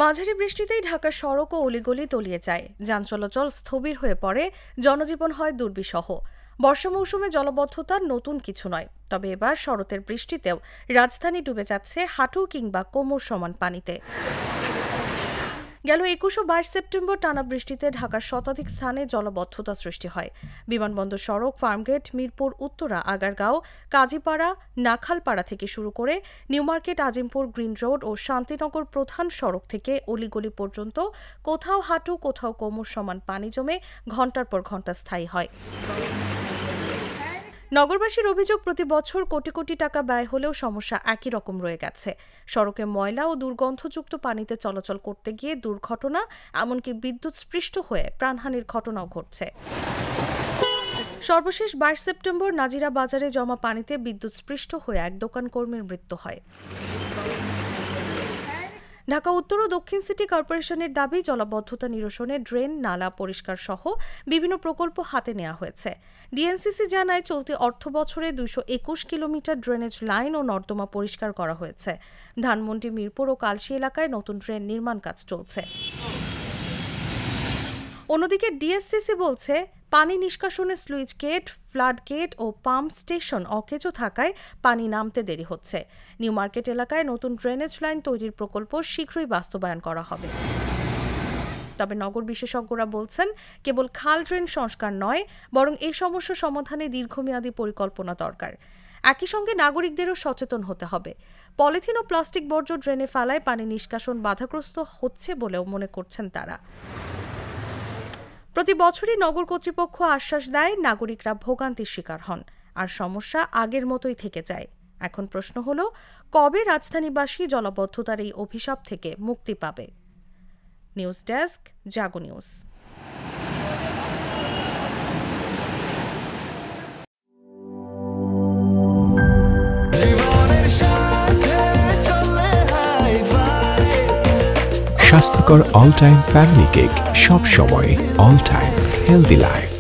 মাঝারি বৃষ্টিতেই ঢাকার সড়ক ও অলিগলি তলিয়ে যায়, যান চলাচল স্থবির হয়ে পড়ে, জনজীবন হয় দুর্বিষহ। বর্ষা মৌসুমে জলাবদ্ধতা নতুন কিছু নয়, তবে এবার শরতের বৃষ্টিতেও রাজধানী ডুবে যাচ্ছে হাঁটু কিংবা কোমর সমান পানিতে। গেল ২১ ও ২২ সেপ্টেম্বর টানা বৃষ্টিতে ঢাকার শতাধিক স্থানে জলাবদ্ধতা সৃষ্টি হয়। বিমানবন্দর সড়ক, ফার্মগেট, মিরপুর উত্তরা, আগারগাঁও, কাজীপাড়া, নাখালপাড়া থেকে শুরু করে নিউমার্কেট, আজিমপুর, গ্রিন রোড ও শান্তিনগর প্রধান সড়ক থেকে অলিগলি পর্যন্ত কোথাও হাঁটু, কোথাও কোমর সমান পানি জমে ঘণ্টার পর ঘণ্টা স্থায়ী হয়। নগরবাসীর অভিযোগ, প্রতি বছর কোটি কোটি টাকা ব্যয় হলেও সমস্যা একই রকম রয়ে গেছে। সড়কে ময়লা ও দুর্গন্ধযুক্ত পানিতে চলাচল করতে গিয়ে দুর্ঘটনা, এমনকি বিদ্যুৎস্পৃষ্ট হয়ে প্রাণহানির ঘটনাও ঘটছে। সর্বশেষ ২২ সেপ্টেম্বর নাজিরা বাজারে জমা পানিতে বিদ্যুৎস্পৃষ্ট হয়ে এক দোকান কর্মীর মৃত্যু হয়। ঢাকা উত্তর ও দক্ষিণ সিটি কর্পোরেশনের দাবি, জলাবদ্ধতা নিরসনে ড্রেন, নালা পরিষ্কার সহ বিভিন্ন প্রকল্প হাতে নেওয়া হয়েছে। ডিএনসিসি জানায়, চলতি অর্থবছরে ২২১ কিলোমিটার ড্রেনেজ লাইন ও নর্দমা পরিষ্কার করা হয়েছে। ধানমন্ডি, মিরপুর ও কালশী এলাকায় নতুন ড্রেন নির্মাণ কাজ চলছে। অন্যদিকে ডিএসসিসি বলছে, পানি নিষ্কাশনে স্লুইস গেট, ফ্লাড গেট ও পাম্প স্টেশন অকেজো থাকায় পানি নামতে দেরি হচ্ছে। নিউ মার্কেট এলাকায় নতুন ড্রেনেজ লাইন তৈরির প্রকল্প শীঘ্রই বাস্তবায়ন করা হবে। তবে নগর বিশেষজ্ঞরা বলছেন, কেবল খাল ড্রেন সংস্কার নয়, বরং এই সমস্যা সমাধানে দীর্ঘমেয়াদী পরিকল্পনা দরকার। একই সঙ্গে নাগরিকদেরও সচেতন হতে হবে। পলিথিন ও প্লাস্টিক বর্জ্য ড্রেনে ফেলায় পানি নিষ্কাশন বাধাগ্রস্ত হচ্ছে বলেও মনে করছেন তারা। প্রতি বছরই নগর কর্তৃপক্ষ আশ্বাস দেয়, নাগরিকরা ভোগান্তির শিকার হন, আর সমস্যা আগের মতোই থেকে যায়। এখন প্রশ্ন হল, কবে রাজধানীবাসী জলাবদ্ধতার এই অভিশাপ থেকে মুক্তি পাবে? নিউজ ডেস্ক, জাগো নিউজ। স্বাস্থ্যকর অল টাইম ফ্যামিলি কেক, সব সময় অল টাইম হেলদি লাইফ।